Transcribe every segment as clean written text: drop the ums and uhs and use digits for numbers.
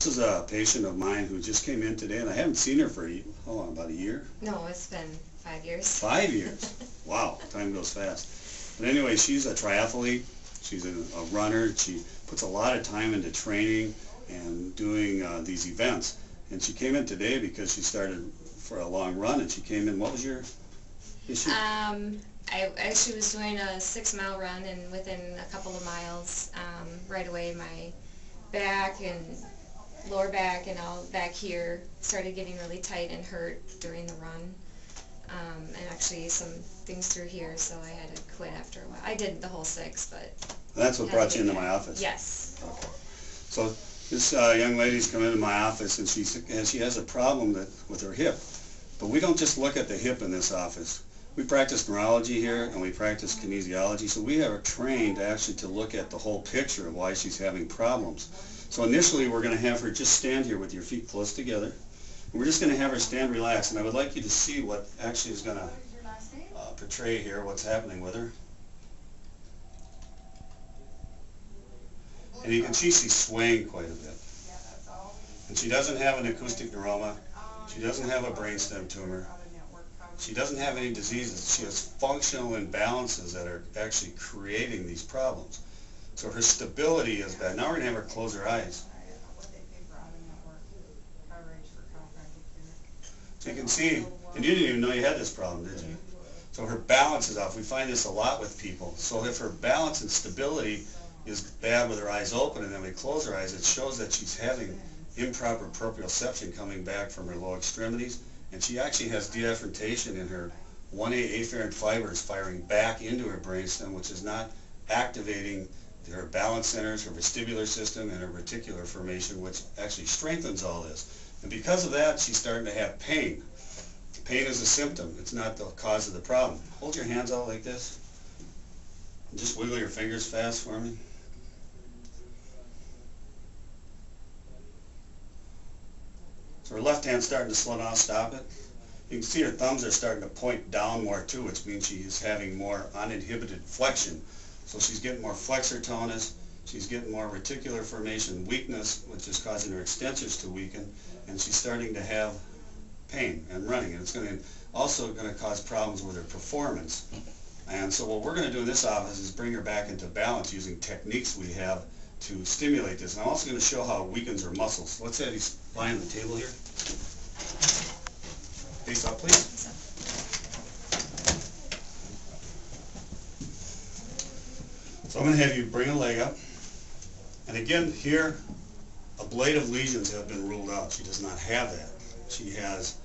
This is a patient of mine who just came in today, and I haven't seen her for, how long, about a year? No, it's been 5 years. 5 years? Wow, time goes fast. But anyway, she's a triathlete. She's a runner. She puts a lot of time into training and doing these events. And she came in today because she started for a long run, and she came in. What was your issue? I actually was doing a 6-mile run, and within a couple of miles, right away my back and lower back and all back here started getting really tight and hurt during the run, and actually some things through here, so I had to quit after a while. I did the whole 6, but That's what brought you into my office? Yes. Okay. So this young lady's come into my office, and she has a problem with her hip. But we don't just look at the hip in this office. We practice neurology here, and we practice kinesiology, so we are trained actually to look at the whole picture of why she's having problems. So initially we're going to have her just stand here with your feet close together. And we're just going to have her stand relaxed, and I would like you to see what actually is going to portray here, what's happening with her. And you can see she's swaying quite a bit. And she doesn't have an acoustic neuroma. She doesn't have a brainstem tumor. She doesn't have any diseases. She has functional imbalances that are actually creating these problems. So her stability is bad. Now we're going to have her close her eyes. So you can see, and you didn't even know you had this problem, did you? So her balance is off. We find this a lot with people. So if her balance and stability is bad with her eyes open and then we close her eyes, it shows that she's having improper proprioception coming back from her low extremities. And she actually has deafferentation in her 1A afferent fibers firing back into her brainstem, which is not activating her balance centers, her vestibular system, and her reticular formation, which actually strengthens all this. And because of that, she's starting to have pain. Pain is a symptom. It's not the cause of the problem. Hold your hands out like this. And just wiggle your fingers fast for me. So her left hand's starting to slow down. Stop it. You can see her thumbs are starting to point down more too, which means she is having more uninhibited flexion. So she's getting more flexor tonus, she's getting more reticular formation weakness, which is causing her extensors to weaken, and she's starting to have pain and running. And it's also going to cause problems with her performance. And so what we're going to do in this office is bring her back into balance using techniques we have to stimulate this. And I'm also going to show how it weakens her muscles. Let's have you lie on the table here. Face up, please. So I'm going to have you bring a leg up. And again, here, ablative lesions have been ruled out. She does not have that. She has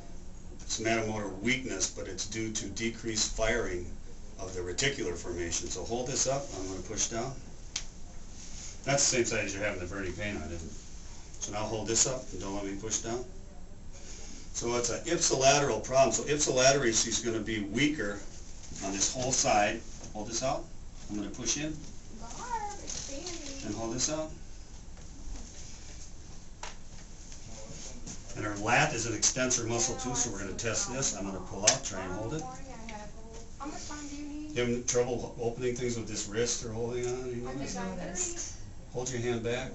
somatomotor weakness, but it's due to decreased firing of the reticular formation. So hold this up. I'm going to push down. That's the same side as you're having the burning pain on, isn't it? So now hold this up and don't let me push down. So it's an ipsilateral problem. So ipsilaterally, she's going to be weaker on this whole side. Hold this out. I'm going to push in. And hold this out. And her lat is an extensor muscle too, so we're going to test this. I'm going to pull out, try and hold it. You having trouble opening things with this wrist or holding on? You know? Hold your hand back.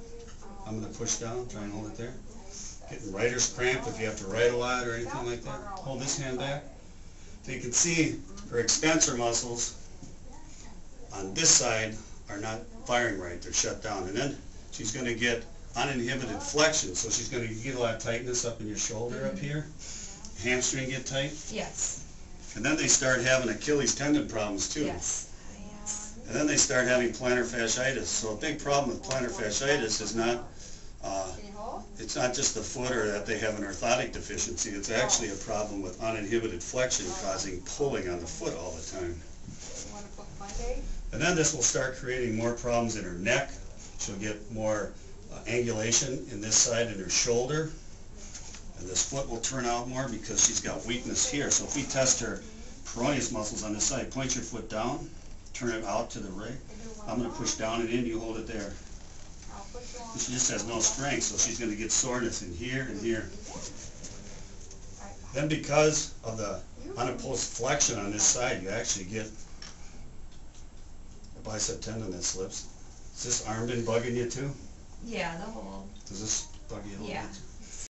I'm going to push down, try and hold it there. Getting writer's cramp if you have to write a lot or anything like that. Hold this hand back. So you can see her extensor muscles on this side are not firing right. They're shut down. And then she's going to get uninhibited flexion. So she's going to get a lot of tightness up in your shoulder up here. Hamstring get tight. Yes. And then they start having Achilles tendon problems too. Yes. And then they start having plantar fasciitis. So a big problem with plantar fasciitis is not it's not just the foot or that they have an orthotic deficiency. It's actually a problem with uninhibited flexion causing pulling on the foot all the time. And then this will start creating more problems in her neck. She'll get more angulation in this side in her shoulder. And this foot will turn out more because she's got weakness here. So if we test her peroneus muscles on this side, point your foot down, turn it out to the right. I'm going to push down and in, you hold it there. She just has no strength, so she's going to get soreness in here and here. Then because of the unopposed flexion on this side, you actually get a bicep tendon that slips. Has this arm been bugging you too? Yeah, the whole. Does this bug you a little Yeah. bit.